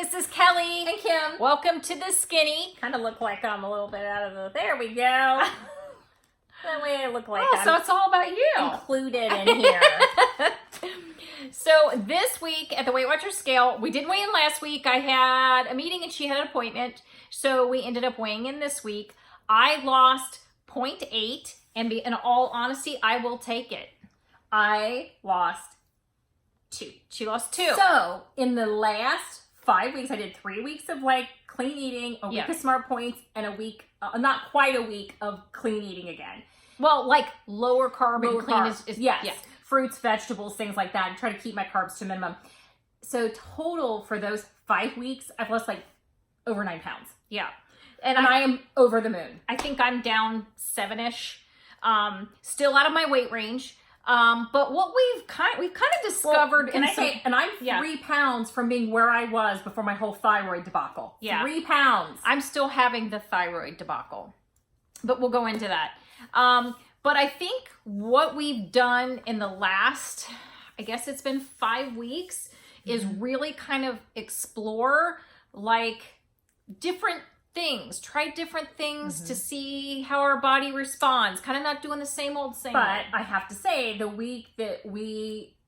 this is Kelly. And Kim. Welcome to the Skinny. Kind of look like I'm a little bit out of the... There we go. That way I look like I'm so it's all about you. included in here. So this week at the Weight Watchers scale, we didn't weigh in last week. I had a meeting and she had an appointment. So we ended up weighing in this week. I lost 0.8 and in all honesty, I will take it. I lost 2. She lost 2. So in the last 5 weeks, I did 3 weeks of like clean eating, a week of Smart Points, and a week, not quite a week of clean eating again. Well, like lower carb and clean is yes. Fruits, vegetables, things like that. And try to keep my carbs to a minimum. So total for those 5 weeks, I've lost like over 9 pounds. Yeah. And I am over the moon. I think I'm down 7-ish. Still out of my weight range. But what we've kind of discovered, and I'm 3 pounds from being where I was before my whole thyroid debacle. Yeah. 3 pounds. I'm still having the thyroid debacle, but we'll go into that. But I think what we've done in the last, I guess it's been 5 weeks, is really kind of explore like different things, try different things to see how our body responds, kind of not doing the same old. But I have to say, the week that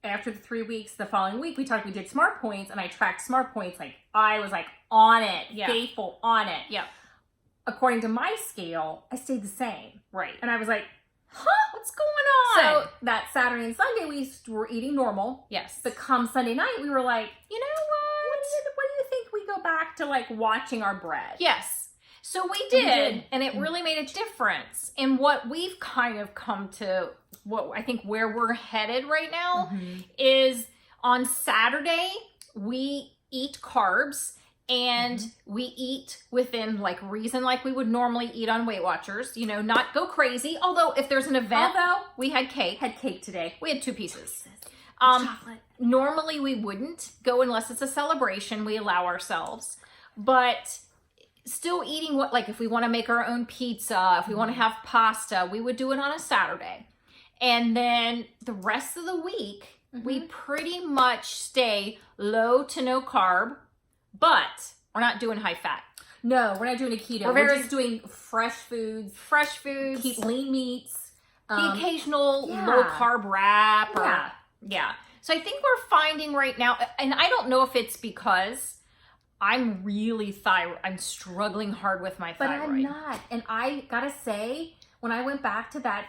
after the 3 weeks, the following week, we did Smart Points, and I tracked Smart Points, like I was like on it, faithful on it. Yeah. According to my scale, I stayed the same. Right. And I was like, what's going on? So that Saturday and Sunday, we were eating normal. Yes. But come Sunday night, we were like, you know what do you think we go back to like watching our bread? Yes. So we did, and it really made a difference. And what we've kind of come to, what I think where we're headed right now is on Saturday, we eat carbs and we eat within like reason, like we would normally eat on Weight Watchers, you know, not go crazy. Although if there's an event, we had cake. Had cake today. We had 2 pieces. Chocolate. Normally we wouldn't go unless it's a celebration. We allow ourselves, but still eating what, like if we want to make our own pizza, if we want to have pasta, we would do it on a Saturday. And then the rest of the week, we pretty much stay low to no carb, but we're not doing high fat. No, we're not doing a keto. We're just doing fresh foods. Fresh foods. Keep lean meats. The occasional low carb wrap. So I think we're finding right now, and I don't know if it's because I'm really I'm struggling hard with my thyroid. But I'm not. And I gotta say, when I went back to that,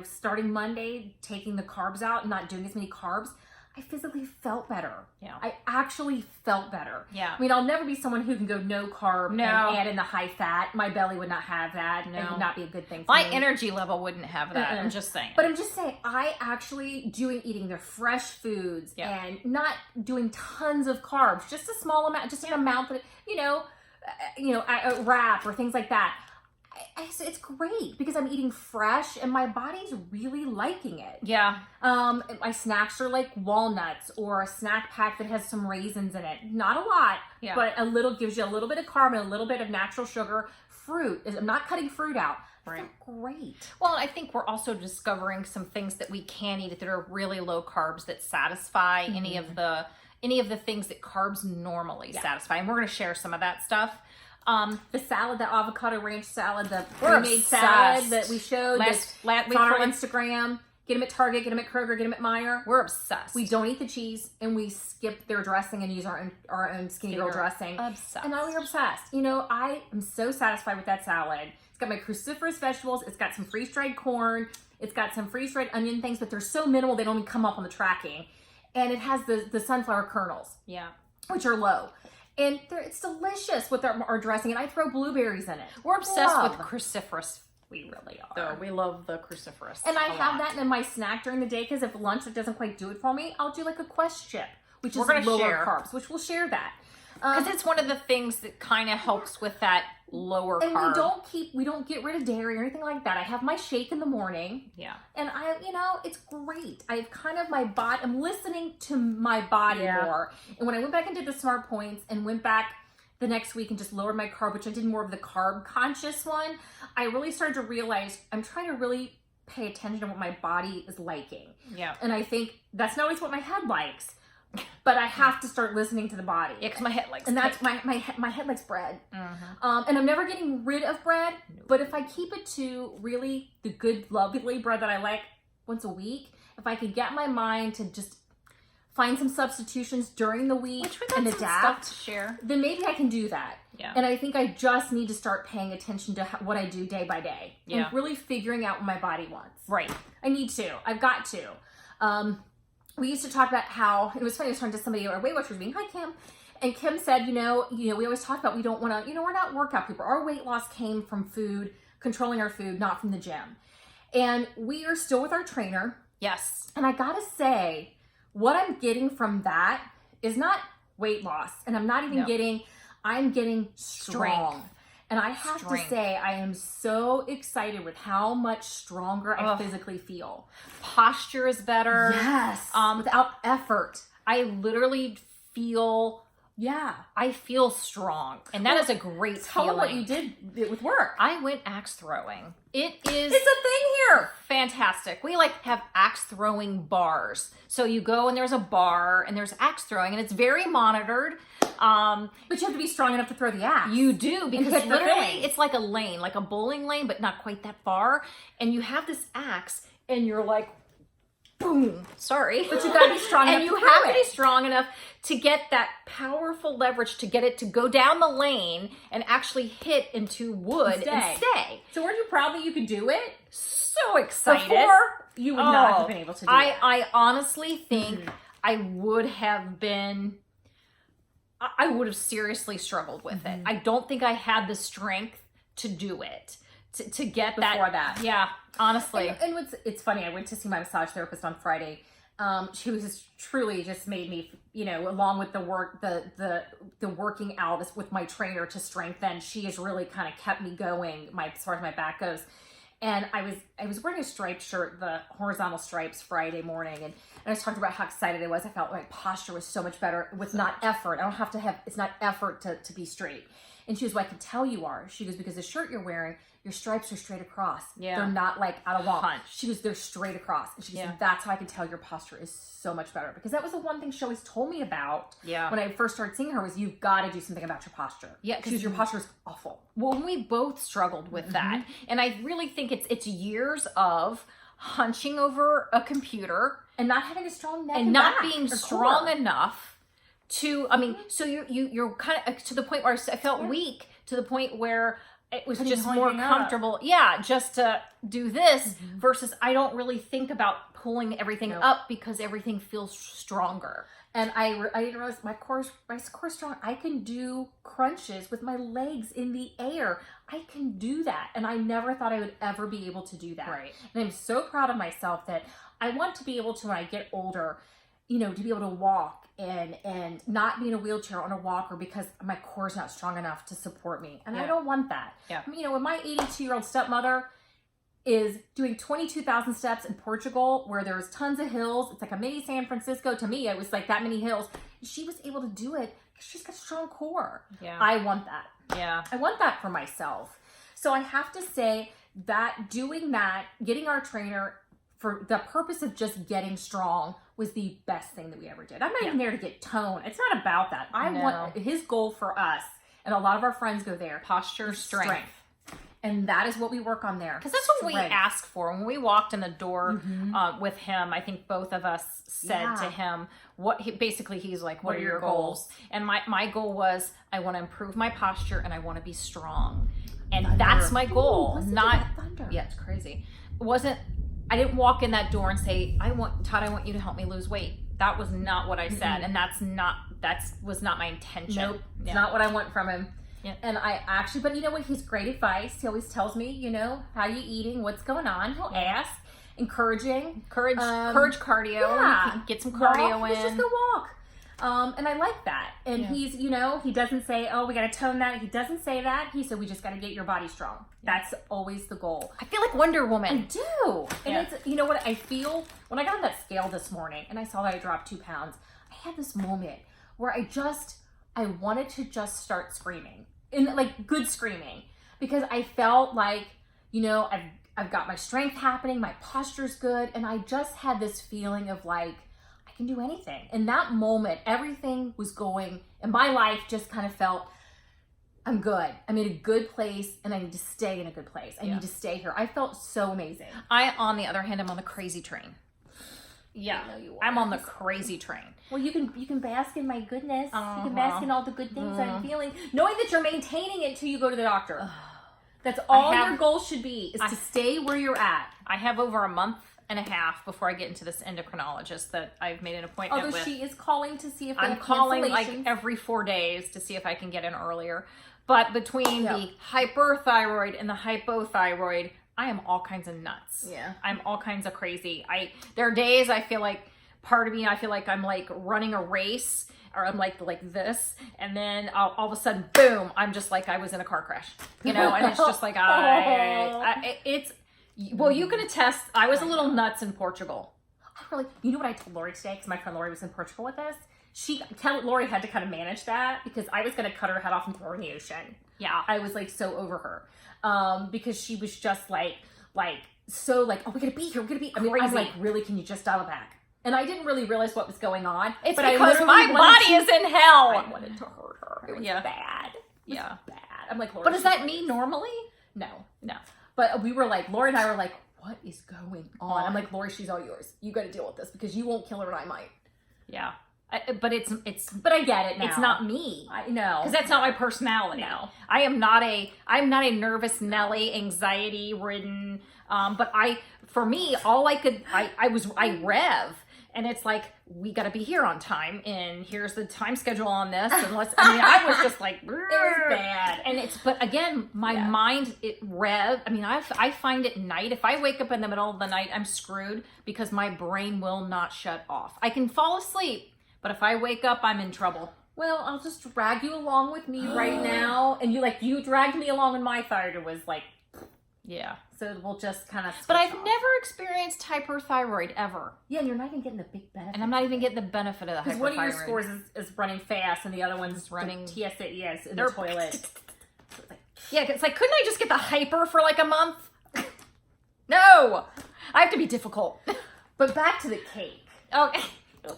starting Monday, taking the carbs out and not doing as many carbs, I physically felt better. Yeah. I actually felt better. Yeah. I mean, I'll never be someone who can go no carb and add in the high fat. My belly would not have that. No. It would not be a good thing for me. My energy level wouldn't have that. I'm just saying. But I'm just saying, I actually eating their fresh foods and not doing tons of carbs, just a small amount, just an amount that, a wrap or things like that. It's great because I'm eating fresh and my body's really liking it. Yeah. My snacks are like walnuts or a snack pack that has some raisins in it. Not a lot, but a little gives you a little bit of carb and a little bit of natural sugar. Fruit, I'm not cutting fruit out. Right. Great. Well, I think we're also discovering some things that we can eat that are really low carbs that satisfy any of the things that carbs normally satisfy. And we're going to share some of that stuff. The salad, the avocado ranch salad, the pre-made salad that we showed last week on our Instagram. Get them at Target, get them at Kroger, get them at Meijer. We're obsessed. We don't eat the cheese and we skip their dressing and use our own Skinny Girl dressing. Obsessed. And now we're obsessed. I am so satisfied with that salad. It's got my cruciferous vegetables. It's got some freeze-dried corn. It's got some freeze-dried onion things, but they're so minimal they don't even come up on the tracking. And it has the sunflower kernels. Yeah. Which are low. And it's delicious with our dressing, and I throw blueberries in it. We're obsessed with cruciferous. We really are. We love the cruciferous. And I have that in my snack during the day because if lunch doesn't quite do it for me, I'll do like a Quest chip, which is lower carbs, which we'll share that. Because it's one of the things that kind of helps with that lower carb. And we don't get rid of dairy or anything like that. I have my shake in the morning. Yeah. And it's great. I'm listening to my body more. And when I went back and did the Smart Points and went back the next week and just lowered my carb, which I did more of the carb conscious one, I really started to realize I'm trying to really pay attention to what my body is liking. Yeah. And I think that's not always what my head likes. but I have to start listening to the body. Yeah, because my head likes and that's my head likes bread. Mm-hmm. And I'm never getting rid of bread, but if I keep it to really the good, lovely bread that I like once a week, if I could get my mind to just find some substitutions during the week and adapt, to share, then maybe I can do that. Yeah. And I think I just need to start paying attention to what I do day by day and Yeah. really figuring out what my body wants. Right. I need to. I've got to. We used to talk about how, it was funny, I was talking to somebody, our Weight Watchers meeting, hi Kim, and Kim said, we always talk about we don't want to, we're not workout people. Our weight loss came from food, controlling our food, not from the gym. And we are still with our trainer. Yes. And I gotta say, what I'm getting from that is not weight loss. And I'm not even I'm getting strong. Strength. And I have to say, I am so excited with how much stronger I physically feel. Posture is better. Yes. Without effort. I literally feel, I feel strong. And that is a great feeling. Tell them what you did with work. I went axe throwing. It's a thing here. Fantastic. We have axe throwing bars. So you go and there's a bar and there's axe throwing and it's very monitored. But you have to be strong enough to throw the axe. You do, because hit the literally thing. it's like a lane, like a bowling lane, but not quite that far. And you have this axe and you're like, boom, sorry. But you gotta be strong enough and you to have throw to it. be strong enough to get that powerful leverage to get it to go down the lane and actually hit into wood and stay. So weren't you proud that you could do it? So excited. Before, you would not have been able to do it. I honestly think I would have been, I would have seriously struggled with it. I don't think I had the strength to do it, to get Before that. Yeah, honestly. And it's funny, I went to see my massage therapist on Friday. She was truly just made me, along with the work, the working out with my trainer to strengthen, she has really kind of kept me going as far as my back goes. And I was wearing a striped shirt, the horizontal stripes, Friday morning, and I was talking about how excited I was. I felt my posture was so much better with not effort. I don't have to it's not effort to be straight. And she goes, well, I can tell you are. She goes, because the shirt you're wearing, your stripes are straight across. Yeah. They're not like out of wall. Punch. She goes, they're straight across. And she goes, that's how I can tell your posture is so much better. Because that was the one thing she always told me about when I first started seeing her was you've got to do something about your posture. Yeah, because your posture is awful. Well, we both struggled with that. And I really think it's years of hunching over a computer. And not having a strong neck and not being or strong core. enough to, so you're kind of to the point where I felt weak, to the point where it was just more comfortable. Yeah, just to do this versus I don't really think about pulling everything up because everything feels stronger. And I didn't realize my core's strong. I can do crunches with my legs in the air. I can do that. And I never thought I would ever be able to do that. Right. And I'm so proud of myself that I want to be able to, when I get older, to be able to walk and not be in a wheelchair on a walker because my core is not strong enough to support me. And I don't want that. Yeah. I mean, when my 82-year-old stepmother is doing 22,000 steps in Portugal where there's tons of hills. It's like a mini San Francisco. To me, it was like that many hills. She was able to do it because she's got a strong core. Yeah. I want that. Yeah. I want that for myself. So I have to say that doing that, getting our trainer for the purpose of just getting strong was the best thing that we ever did. I'm not even there to get tone. It's not about that. I want his goal for us, and a lot of our friends go there. Posture, strength. And that is what we work on there. Because that's what we ask for. When we walked in the door with him, I think both of us said to him, he's like, what are your goals? And my goal was, I want to improve my posture and I want to be strong. And that's my goal. Yeah, it's crazy. I didn't walk in that door and say, Todd, I want you to help me lose weight. That was not what I said. And that was not my intention. Nope. It's not what I want from him. Yeah. And I actually, but you know what? He's great advice. He always tells me, how you eating, what's going on. He'll ask, encouraging. Courage cardio. Yeah. Get some cardio in. Let's just go walk. And I like that. And he's, he doesn't say, oh, we got to tone that. He doesn't say that. He said, we just got to get your body strong. Yeah. That's always the goal. I feel like Wonder Woman. I do. And it's, what I feel when I got on that scale this morning and I saw that I dropped 2 pounds, I had this moment where I wanted to just start screaming, and like good screaming, because I felt like, I've got my strength happening, my posture's good, and I just had this feeling of like, I can do anything. In that moment, everything was going, and my life just kind of felt, I'm good. I'm in a good place, and I need to stay in a good place. I need to stay here. I felt so amazing. On the other hand, I'm on the crazy train. Yeah, I'm on the crazy train. Well, you can bask in my goodness. You can bask in all the good things I'm feeling, knowing that you're maintaining it till you go to the doctor. That's all your goal should be, is to stay where you're at. I have over a month and a half before I get into this endocrinologist that I've made an appointment with. Although she is calling to see if they I'm have calling like cancellations. every 4 days to see if I can get in earlier. But between the hyperthyroid and the hypothyroid, I am all kinds of nuts. Yeah. I'm all kinds of crazy. There are days I feel like, part of me, I feel like I'm like running a race, or I'm like this, and then all of a sudden, boom, I'm just like I was in a car crash, you know, and it's just like well, you can attest, I was a little nuts in Portugal. You know what I told Lori today? Because my friend Lori was in Portugal with us. Lori had to kind of manage that because I was going to cut her head off and throw her in the ocean. Yeah. I was like so over her. Because she was just so like, oh, we gotta be here. I mean, I was like, really, can you just dial it back? And I didn't really realize what was going on. It's because my body is in hell. I wanted to hurt her. It was bad. It was bad. I'm like, Lori. But is that me normally? No. No. But we were like, Lori and I were like, what is going on? I'm like, Lori, she's all yours. You got to deal with this because you won't kill her and I might. Yeah. But but I get it now. It's not me. I know. Because that's not my personality. No. I'm not a nervous Nelly, anxiety ridden. But for me, I rev. And it's like, we got to be here on time, and here's the time schedule on this. And I was just like, it was bad. But again, my mind, I find at night, if I wake up in the middle of the night, I'm screwed because my brain will not shut off. I can fall asleep, but if I wake up, I'm in trouble. Well, I'll just drag you along with me right now. And you dragged me along, and my thyroid was like, yeah. So we'll just kind of. But I've never experienced hyperthyroid ever. Yeah, and you're not even getting the big benefit. And I'm not even getting the benefit of the hyperthyroid. Because one of your scores is running fast, and the other one's running TSA in the toilet. Yeah, it's like, couldn't I just get the hyper for like a month? No, I have to be difficult. But back to the cake. Okay,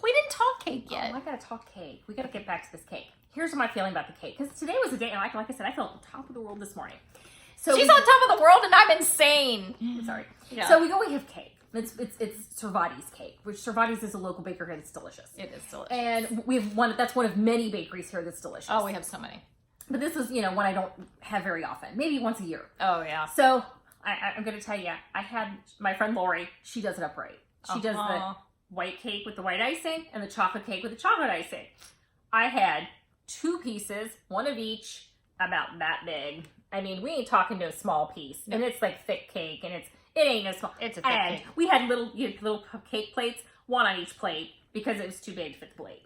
we didn't talk cake yet. Oh, I gotta talk cake. We gotta get back to this cake. Here's my feeling about the cake, because today was a day, and like I said, I felt on top of the world this morning. So she's on top of the world, and I'm insane. Sorry. Yeah. So we have cake. It's Cervati's cake, which Cervati's is a local bakery here that's delicious. It is delicious. And we have that's one of many bakeries here that's delicious. Oh, we have so many. But this is, one I don't have very often. Maybe once a year. Oh, yeah. So I'm going to tell you, I had my friend Lori, she does it up right. She does the white cake with the white icing and the chocolate cake with the chocolate icing. I had 2 pieces, one of each, about that big. I mean, we ain't talking no small piece. No. And it's like thick cake, and it ain't no small. It's a thick cake. We had little cake plates, one on each plate, because it was too big to fit the plate.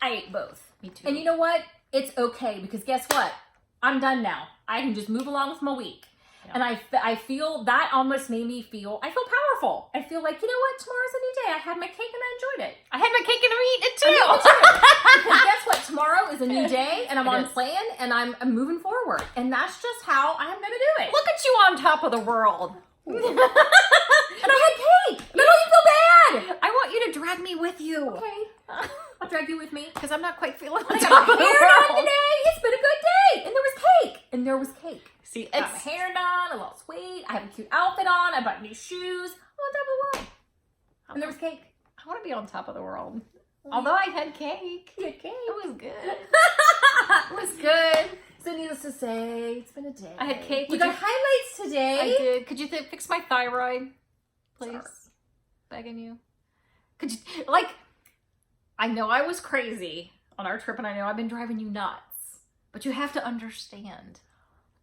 I ate both. Me too. And you know what? It's okay, because guess what? I'm done now. I can just move along with my week. Yeah. And I feel that almost made me feel, I feel powerful. I feel like, you know what? Tomorrow's a new day. I had my cake and I enjoyed it. I had my cake and I'm eating it too. Because guess what? Tomorrow is a new day, and I'm on plan, and I'm moving forward. And that's just how I'm going to do it. Look at you on top of the world. And I had cake. And I don't even feel bad. I want you to drag me with you. Okay. I'll drag you with me. Because I'm not quite feeling on I top got of the my hair world. done today. It's been a good day. And there was cake. And there was cake. See, I got my hair done, a little sweet. I have a cute outfit on. I bought new shoes. I'm on top of the world. And there was cake. I want to be on top of the world. Although I had cake. You had cake. It was good. It was good. So needless to say, it's been a day. I had cake. You got highlights today. I did. Could you fix my thyroid, please? Sorry. Begging you. Could you, I know I was crazy on our trip, and I know I've been driving you nuts, but you have to understand.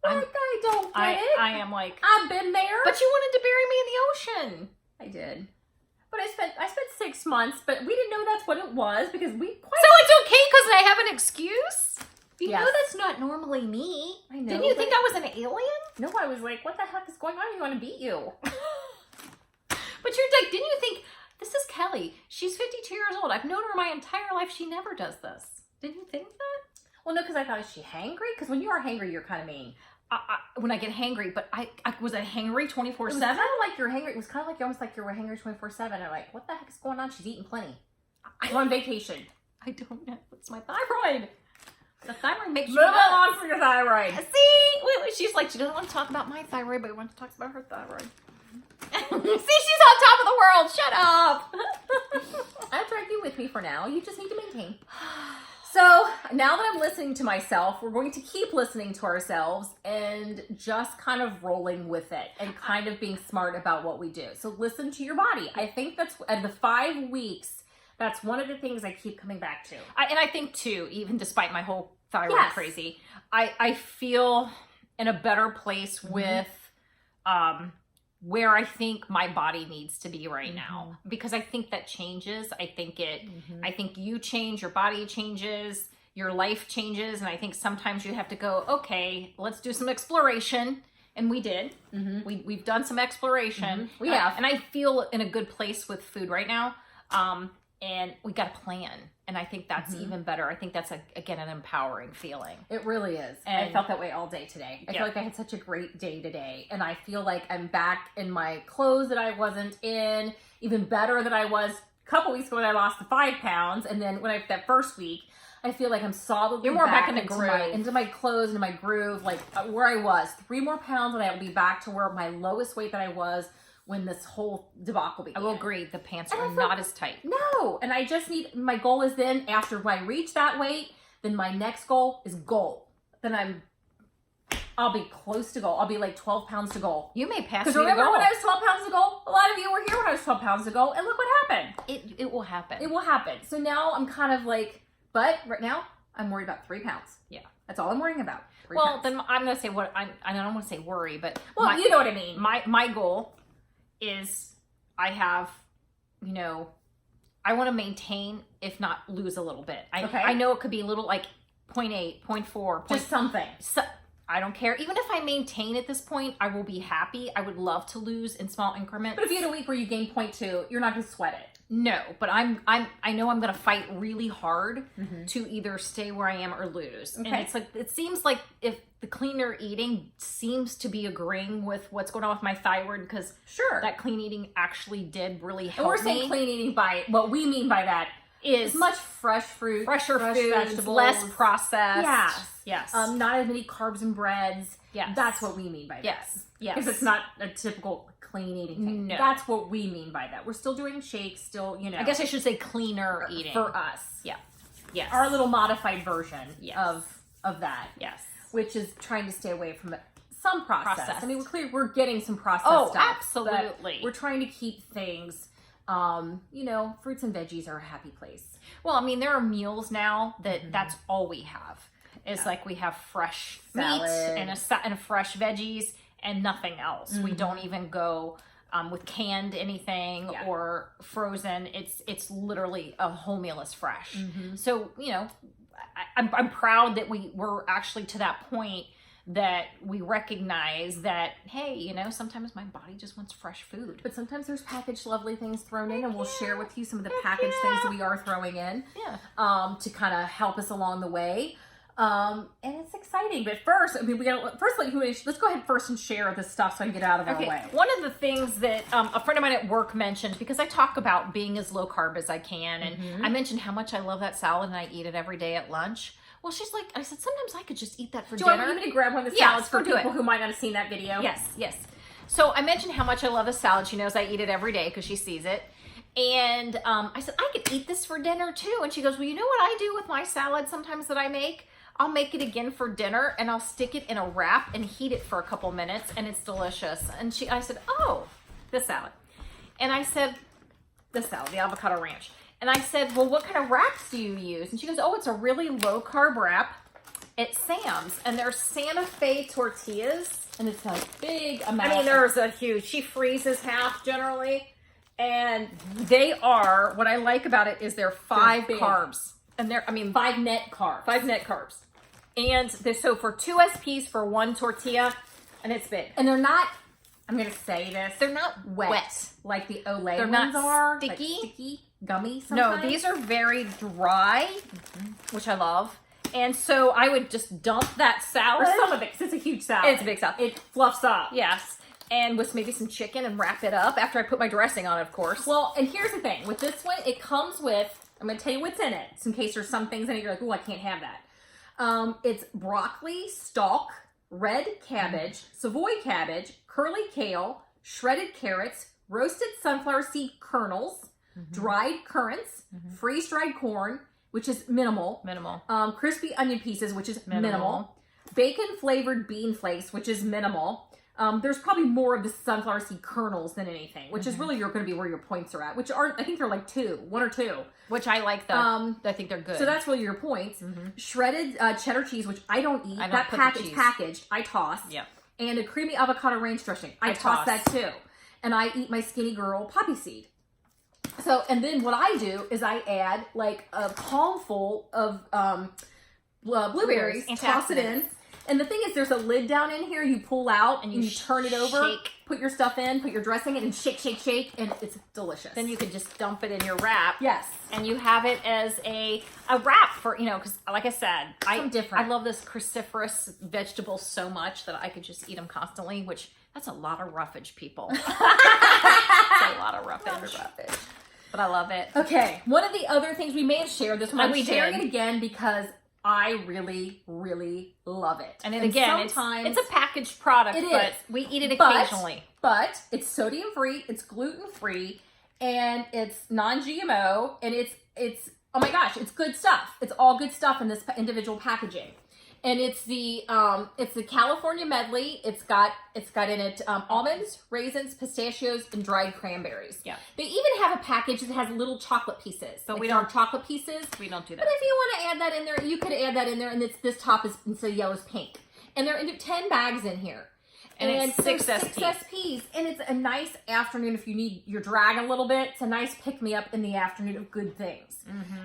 I don't get it. I am like, I've been there. but you wanted to bury me in the ocean. I did. But I spent 6 months, but we didn't know that's what it was because we quite. So it's okay because I have an excuse? You Yes. know that's not normally me. I know. Didn't you think I was an alien? No, I was like, what the heck is going on? You want to beat you? But you're like, didn't you think, this is Kelly. She's 52 years old. I've known her my entire life. She never does this. Didn't you think that? Well, no, because I thought, is she hangry? Because when you are hangry, you're kind of mean. When I get hangry, but I was I hangry 24/7? It was kind of like you're hangry. It was kind of like almost like you were hangry 24/7. I'm like, what the heck is going on? She's eating plenty. I'm on vacation. I don't know. It's my thyroid. The thyroid makes you Move nuts. on for your thyroid. See? Wait, she's like, she doesn't want to talk about my thyroid, but wants to talk about her thyroid. See, she's on top of the world. Shut up. I'll drag you with me for now. You just need to maintain. So now that I'm listening to myself, we're going to keep listening to ourselves and just kind of rolling with it and kind of being smart about what we do. So listen to your body. I think that's at the 5 weeks. That's one of the things I keep coming back to. And I think too, even despite my whole thyroid Yes. crazy, I feel in a better place with where I think my body needs to be right now, because I think that changes. I think I think you change, your body changes, your life changes, and I think sometimes you have to go, okay, let's do some exploration. And we did. We've done some exploration. We have. And I feel in a good place with food right now. And we got a plan. And I think that's even better. I think that's, again, an empowering feeling. It really is. And I felt that way all day today. I feel like I had such a great day today. And I feel like I'm back in my clothes that I wasn't in, even better than I was a couple weeks ago when I lost the 5 pounds. And then that first week, I feel like I'm solidly You're more back in the into groove. into my clothes, into my groove, like where I was. 3 more pounds and I will be back to where my lowest weight that I was when this whole debacle began. I will agree, the pants And I are feel- not as tight. No, and I just need, my goal is then, after I reach that weight, then my next goal is goal. Then I'll be close to goal. I'll be like 12 pounds to goal. You may pass Because me to remember goal. when I was 12 pounds to goal? A lot of you were here when I was 12 pounds to goal, and look what happened. It will happen. It will happen. So now I'm kind of like, but right now, I'm worried about 3 pounds. Yeah. That's all I'm worrying about. 3 Well, pounds. then I'm going to say I don't want to say worry, but Well, you know what I mean. my goal is I have, I want to maintain, if not lose a little bit. I know it could be a little like 0.8, 0.4, Just something. So, I don't care. Even if I maintain at this point, I will be happy. I would love to lose in small increments. But if you had a week where you gain 0.2, you're not going to sweat it. No, but I know I'm gonna fight really hard to either stay where I am or lose. Okay. And it's like, it seems like if the cleaner eating seems to be agreeing with what's going on with my thyroid, because Sure. that clean eating actually did really And help we're saying me. clean eating by, what we mean by that Is is much fresh fruit, fresher fresh foods, vegetables, less processed. Yes. Yes. Not as many carbs and breads. Yes. That's what we mean by that. Yes. Yes. Because it's not a typical clean eating thing. No. That's what we mean by that. We're still doing shakes, still, I guess I should say cleaner eating. for us. Yeah. Yes. Our little modified version Yes. of that. Yes. Which is trying to stay away from some process. Processed. I mean, we're getting some processed Oh, stuff. absolutely. But we're trying to keep things, fruits and veggies are a happy place. Well, I mean, there are meals now that's all we have. It's like we have fresh Salad. meat and fresh veggies and nothing else. We don't even go with canned anything or frozen. It's literally a whole meal is fresh. So, I'm proud that we're actually to that point that we recognize that, hey, sometimes my body just wants fresh food. But sometimes there's packaged lovely things thrown in, and we'll share with you some of the packaged things that we are throwing in to kind of help us along the way. And it's exciting. But first, let's go ahead first and share this stuff so I can get out of our way. One of the things that a friend of mine at work mentioned, because I talk about being as low carb as I can, and I mentioned how much I love that salad and I eat it every day at lunch. Well, she's like, I said, sometimes I could just eat that for Do you dinner. want me to grab one of the Yes, salads for we'll do people it. who might not have seen that video? Yes. So I mentioned how much I love the salad. She knows I eat it every day because she sees it. And I said, I could eat this for dinner too. And she goes, well, you know what I do with my salad sometimes that I make? I'll make it again for dinner and I'll stick it in a wrap and heat it for a couple minutes and it's delicious. And I said, oh, this salad. And I said, this salad, the avocado ranch. And I said, well, what kind of wraps do you use? And she goes, oh, it's a really low carb wrap at Sam's. And they're Santa Fe tortillas. And it's a big amount. I mean, there's a huge, she freezes half generally. And they are, what I like about it is they're 5 big. carbs. And 5 net carbs. 5 net carbs. And so for 2 SPs for 1 tortilla, and it's big. And they're not, I'm going to say this, They're not wet. like the Olay They're ones not are. sticky. Like sticky, gummy No, sometimes. these are very dry, which I love. And so I would just dump that salad. Or some of it, 'cause it's a huge salad. It's a big salad. It fluffs up. Yes. And with maybe some chicken and wrap it up after I put my dressing on, of course. Well, and here's the thing. With this one, it comes with, I'm going to tell you what's in it, so in case there's some things in it you're like, oh, I can't have that. It's broccoli, stalk, red cabbage, Savoy cabbage, curly kale, shredded carrots, roasted sunflower seed kernels, dried currants, freeze-dried corn, which is minimal. Crispy onion pieces, which is minimal. Bacon-flavored bean flakes, which is minimal. There's probably more of the sunflower seed kernels than anything, which is really going to be where your points are at, which aren't, I think they're like 1 or 2. Which I like though. I think they're good. So that's really your points. Shredded cheddar cheese, which I don't eat. That packaged, I toss. Yep. And a creamy avocado ranch dressing. I toss that too. And I eat my Skinny Girl poppy seed. So, and then what I do is I add like a palmful of blueberries, toss it in. And the thing is, there's a lid down in here you pull out and you turn it over, put your stuff in, put your dressing in, and shake, shake, shake, and it's delicious. Then you can just dump it in your wrap. Yes. And you have it as a wrap for, because like I said, I love this cruciferous vegetable so much that I could just eat them constantly, which that's a lot of roughage, people. That's a lot of roughage. But I love it. Okay. One of the other things we may have shared this one, I'm sharing it again because I really, really love it. And again, it's a packaged product, but we eat it occasionally. But it's sodium free, it's gluten free, and it's non-GMO, and it's oh my gosh, it's good stuff. It's all good stuff in this individual packaging. And it's the California medley. It's got in it almonds, raisins, pistachios, and dried cranberries. Yeah. They even have a package that has little chocolate pieces. But we don't chocolate pieces. We don't do that. But if you want to add that in there, you could add that in there. And this top is instead of yellow is pink. And there are 10 bags in here. And it's 6 SPs. And it's a nice afternoon if you need your drag a little bit. It's a nice pick-me-up in the afternoon of good things.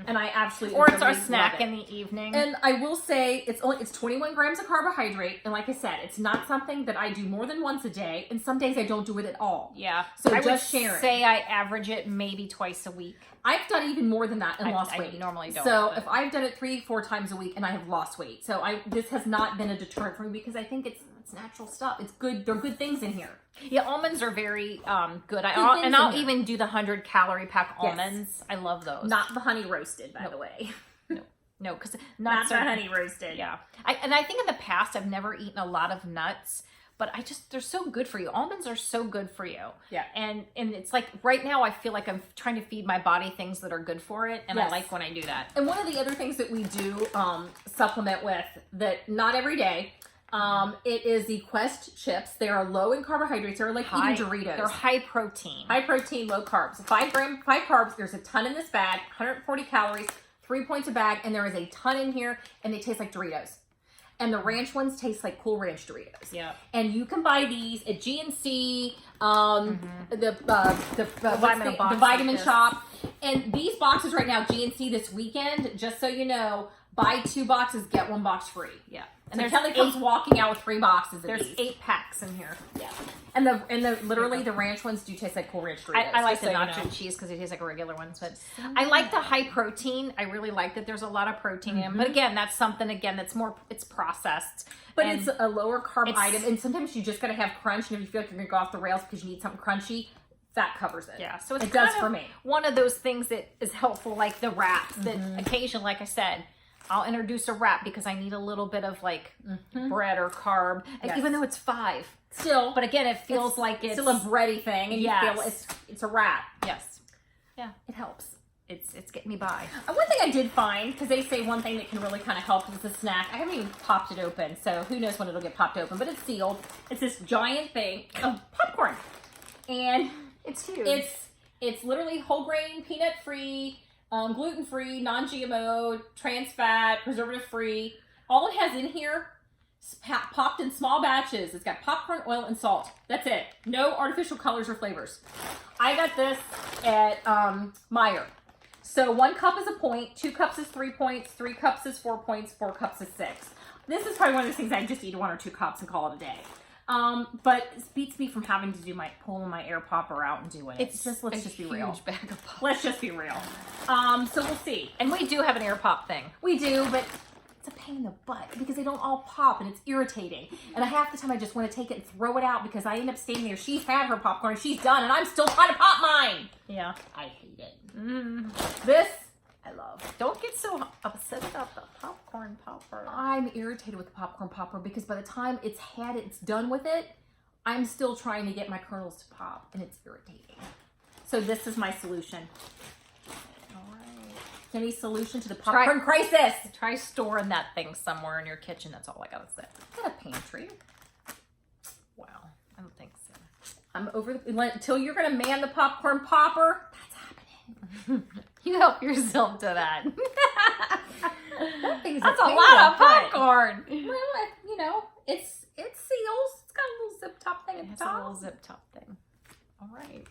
And I absolutely Or it's our snack in the evening. And I will say, it's 21 grams of carbohydrate. And like I said, it's not something that I do more than once a day. And some days I don't do it at all. Yeah. So I just would sharing. say I average it maybe twice a week. I've done even more than that and lost weight. I normally don't. So if I've done it 3-4 times a week and I have lost weight. So this has not been a deterrent for me because I think it's natural stuff. It's good. There are good things in here. Yeah, almonds are very good. I'll even do the 100-calorie pack almonds. Yes. I love those. Not the honey roasted, by the way. No, because not the honey roasted. Yeah, I think in the past I've never eaten a lot of nuts, but they're so good for you. Almonds are so good for you. Yeah, and it's like right now I feel like I'm trying to feed my body things that are good for it, and I like when I do that. And one of the other things that we do supplement with that not every day. It is the Quest chips. They are low in carbohydrates. They're like eating Doritos. They're high protein. High protein, low carbs. 5 carbs. There's a ton in this bag. 140 calories. 3 points a bag. And there is a ton in here. And they taste like Doritos. And the ranch ones taste like Cool Ranch Doritos. Yeah. And you can buy these at GNC, the Vitamin Shop. And these boxes right now, GNC this weekend, just so you know, buy 2 boxes, get 1 box free. Yeah. And so Kelly comes walking out with 3 boxes. There's 8 packs in here. Yeah. And the ranch ones do taste like Cool Ranch Doritos. I like the nacho cheese because it tastes like regular ones, but I like the high protein. I really like that there's a lot of protein in them. But again, that's something that's more, it's processed. But it's a lower carb item. And sometimes you just got to have crunch. And if you feel like you're going to go off the rails because you need something crunchy, that covers it. Yeah. So it does for me. One of those things that is helpful, like the wraps that occasionally, like I said, I'll introduce a wrap because I need a little bit of like bread or carb, even though it's 5. Still, but again, it feels like it's still a bready thing, and you feel it's a wrap. Yes, yeah, it helps. It's getting me by. One thing I did find, because they say one thing that can really kind of help with a snack. I haven't even popped it open, so who knows when it'll get popped open. But it's sealed. It's this giant thing of popcorn, and it's huge. It's literally whole grain, peanut free. Gluten-free, non-GMO, trans fat, preservative-free. All it has in here is popped in small batches. It's got popcorn, oil, and salt. That's it. No artificial colors or flavors. I got this at Meijer. So 1 cup is a point, 2 cups is 3 points, 3 cups is 4 points, 4 cups is 6. This is probably one of those things I just eat 1 or 2 cups and call it a day. But it beats me from having to pull my air popper out and do it. Let's just be real. Bag of pop. Let's just be real. So we'll see. And we do have an air pop thing. We do, but it's a pain in the butt because they don't all pop and it's irritating. And half the time I just want to take it and throw it out because I end up standing there. She's had her popcorn, she's done, and I'm still trying to pop mine. Yeah. I hate it. This I love. Don't get so upset about the popcorn popper. I'm irritated with the popcorn popper because by the time it's done with it, I'm still trying to get my kernels to pop, and it's irritating. So this is my solution. All right. Any solution to the popcorn crisis? Try storing that thing somewhere in your kitchen. That's all I gotta say. Got a pantry. Wow, I don't think so. I'm over until you're gonna man the popcorn popper. That's happening. You help yourself to that. That thing's That's a lot of popcorn. Well, you know, it seals. It's got a little zip top thing at the top. A little zip top thing. All right.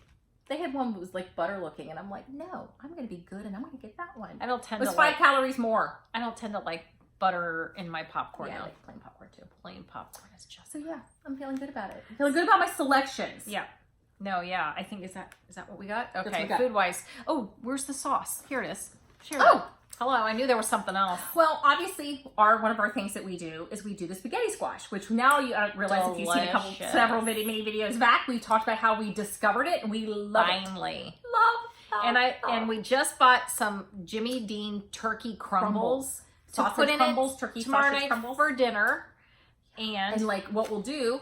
They had one that was like butter looking, and I'm like, no, I'm gonna be good, and I'm gonna get that one. I don't tend it to was 5 calories more. I don't tend to like butter in my popcorn. Yeah, I though. like plain popcorn too. Plain popcorn is just So yeah, I'm feeling good about it. I'm feeling good about my selections. yeah. No, yeah. I think is that what we got? That's Okay, what we got. food wise. Oh, where's the sauce? Here it is. Share Oh! that. Hello, I knew there was something else. Well, obviously, one of our things that we do is we do the spaghetti squash, which now you realize if you've seen several mini videos back, we talked about how we discovered it and we love it. Finally. Love. And we just bought some Jimmy Dean turkey crumbles to Sausage put in crumbles, it turkey tomorrow sausage night crumbles. for dinner. And like what we'll do,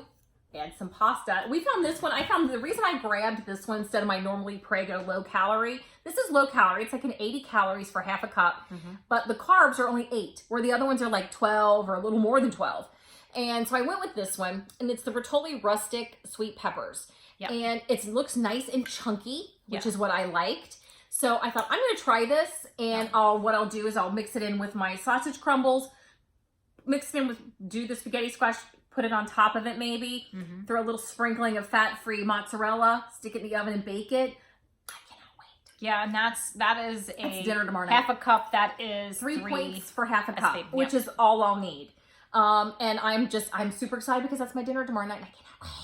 add some pasta. We found this one. I found the reason I grabbed this one instead of my normally Prego low calorie. This is low calorie. It's like an 80 calories for half a cup, but the carbs are only 8, where the other ones are like 12 or a little more than 12. And so I went with this one, and it's the Bertolli Rustic Sweet Peppers. Yep. And it looks nice and chunky, which Yeah. is what I liked. So I thought I'm going to try this, and what I'll do is I'll mix it in with my sausage crumbles, do the spaghetti squash, put it on top of it maybe, throw a little sprinkling of fat-free mozzarella, stick it in the oven and bake it. I cannot wait. Yeah, and that is That's dinner tomorrow half night. a cup. That is 3 points for half a That's cup, big, which yeah. is all I'll need. And I'm super excited because that's my dinner tomorrow night, and I cannot wait.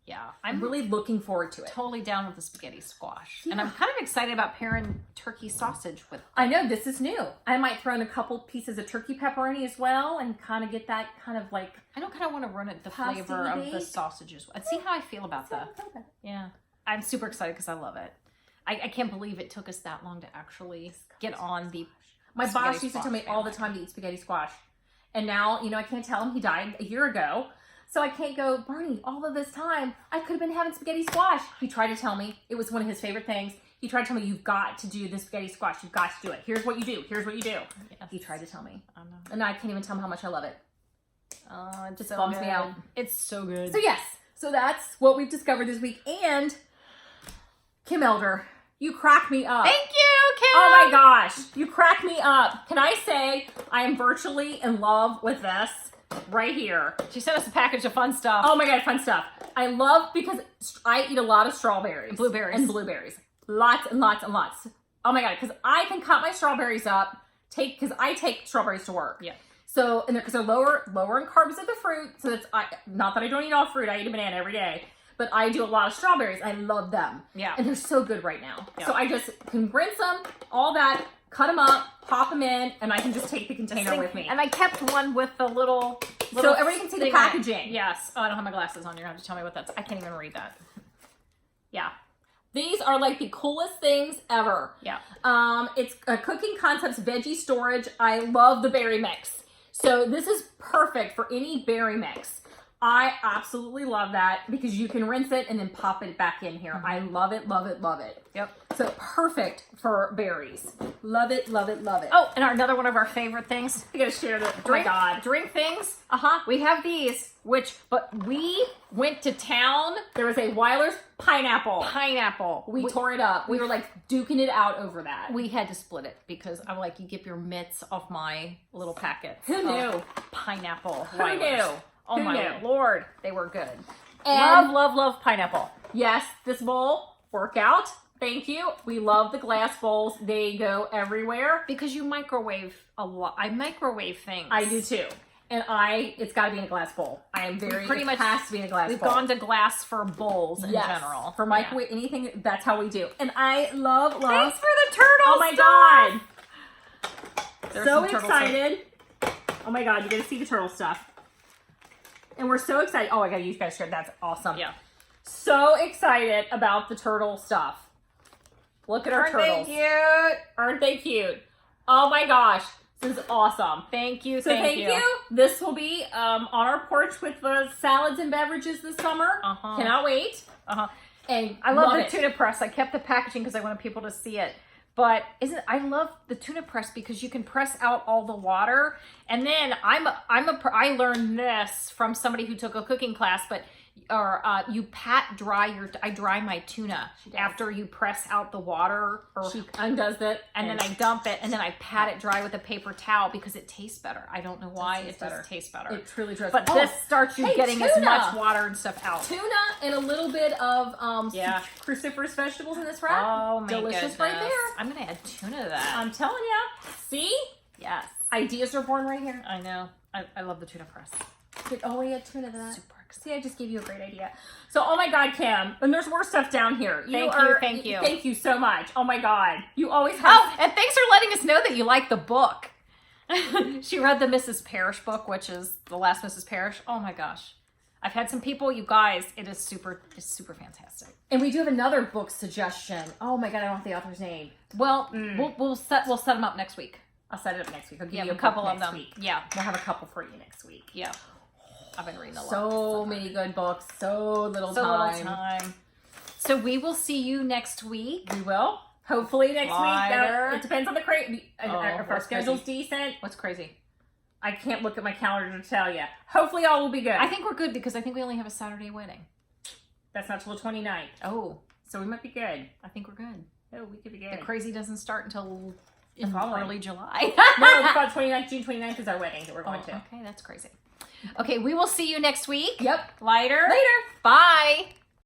Yeah, I'm really looking forward to it. totally down with the spaghetti squash. Yeah. And I'm kind of excited about pairing turkey sausage with. I know, this is new. I might throw in a couple pieces of turkey pepperoni as well and kind of get that kind of like... I don't kind of want to run it the Pasty flavor of the bake. sausages. And see how I feel about that. Yeah, I'm super excited because I love it. I can't believe it took us that long to actually get on the. My spaghetti boss used to tell squash me all the time to eat spaghetti squash. And now, I can't tell him. He died a year ago. So I can't go, Barney, all of this time, I could have been having spaghetti squash. He tried to tell me. It was one of his favorite things. He tried to tell me, you've got to do the spaghetti squash. You've got to do it. Here's what you do. Here's what you do. Yes. He tried to tell me. I know. And now I can't even tell him how much I love it. It just bums me out. It's so good. So yes, so that's what we've discovered this week. And Kim Elder, you crack me up. Thank you, Kim. Oh my gosh, you crack me up. Can I say I am virtually in love with this right here. She sent us a package of fun stuff. Oh my God, fun stuff. I love, because I eat a lot of strawberries. Blueberries. And blueberries. Lots and lots and lots. Oh my God, because I can cut my strawberries up, because I take strawberries to work. Yeah. So, and because they're lower in carbs than the fruit, so that's, not that I don't eat all fruit, I eat a banana every day, but I do a lot of strawberries. I love them. Yeah. And they're so good right now. Yeah. So I just can rinse them, all that, cut them up, pop them in, and I can just take the container with me. And I kept one with the little so everybody can see the thing packaging. Yes. Oh, I don't have my glasses on. You're going to have to tell me what that's. I can't even read that. Yeah. These are like the coolest things ever. Yeah. It's a Cooking Concepts veggie storage. I love the berry mix. So this is perfect for any berry mix. I absolutely love that because you can rinse it and then pop it back in here. I love it, love it, love it. Yep. So perfect for berries. Love it, love it, love it. Oh, and another one of our favorite things. I gotta share the drink. Oh my God. Drink things. Uh-huh. We have these, but we went to town. There was a Weiler's pineapple. Pineapple. We tore it up. We were like duking it out over that. We had to split it because I'm like, you get your mitts off my little packets. Who knew? of Pineapple. Who Weilers. knew? Oh Who my knew? Lord, they were good. And Love pineapple. yes, this bowl, workout. Thank you. We love the glass bowls. They go everywhere. Because you microwave a lot. I microwave things. I do too. And it's got to be in a glass bowl. I am Pretty much has to be in a glass We've bowl. gone to glass for bowls in Yes. general. For microwave, anything, that's how we do. And I love. Thanks for the turtle. Oh my God. There's So some turtle excited. Oh my God, you got to see the turtle stuff. And we're so excited. Oh, I got to use guys share. That's awesome. Yeah. So excited about the turtle stuff. Look at our turtles. Aren't they cute? Aren't they cute? Oh my gosh. This is awesome. Thank you. So thank you. This will be on our porch with the salads and beverages this summer. Cannot wait. And I love the tuna press. I kept the packaging because I wanted people to see it. But I love the tuna press because you can press out all the water. And then I learned this from somebody who took a cooking class, but you I dry my tuna after you press out the water. She undoes it. And then I dump it, and then I pat it dry with a paper towel because it tastes better. I don't know why, it just tastes better. It truly does. But this starts you getting as much water and stuff out. Tuna and a little bit of cruciferous vegetables in this wrap. Oh my delicious goodness. right there. I'm gonna add tuna to that. I'm telling you. See? Yes. Ideas are born right here. I know. I love the tuna press. Oh, we had tuna to that. Super excited. See, I just gave you a great idea. So, oh my God, Kim, and there's more stuff down here. Thank you. Thank you so much. Oh my God, you always have. Oh, and thanks for letting us know that you like the book. She read the Mrs. Parrish book, which is The Last Mrs. Parrish. Oh my gosh. I've had some people, you guys, it's super fantastic. And we do have another book suggestion. Oh my God, I don't have the author's name. Well, we'll set them up next week. I'll set it up next week. I'll give you a couple of them. Week. Yeah. We'll have a couple for you next week. Yeah. I've been reading a lot. So many good books. So little time. So we will see you next week. We will. Hopefully next week. It depends on the if our schedule's decent. What's crazy? I can't look at my calendar to tell you. Hopefully all will be good. I think we're good because I think we only have a Saturday wedding. That's not till the 29th. Oh. So we might be good. I think we're good. Oh, we could be good. The crazy doesn't start until early July. No, it's about June 29th is our wedding that we're going to. Okay, that's crazy. Okay, we will see you next week. Yep. Later. Later. Bye.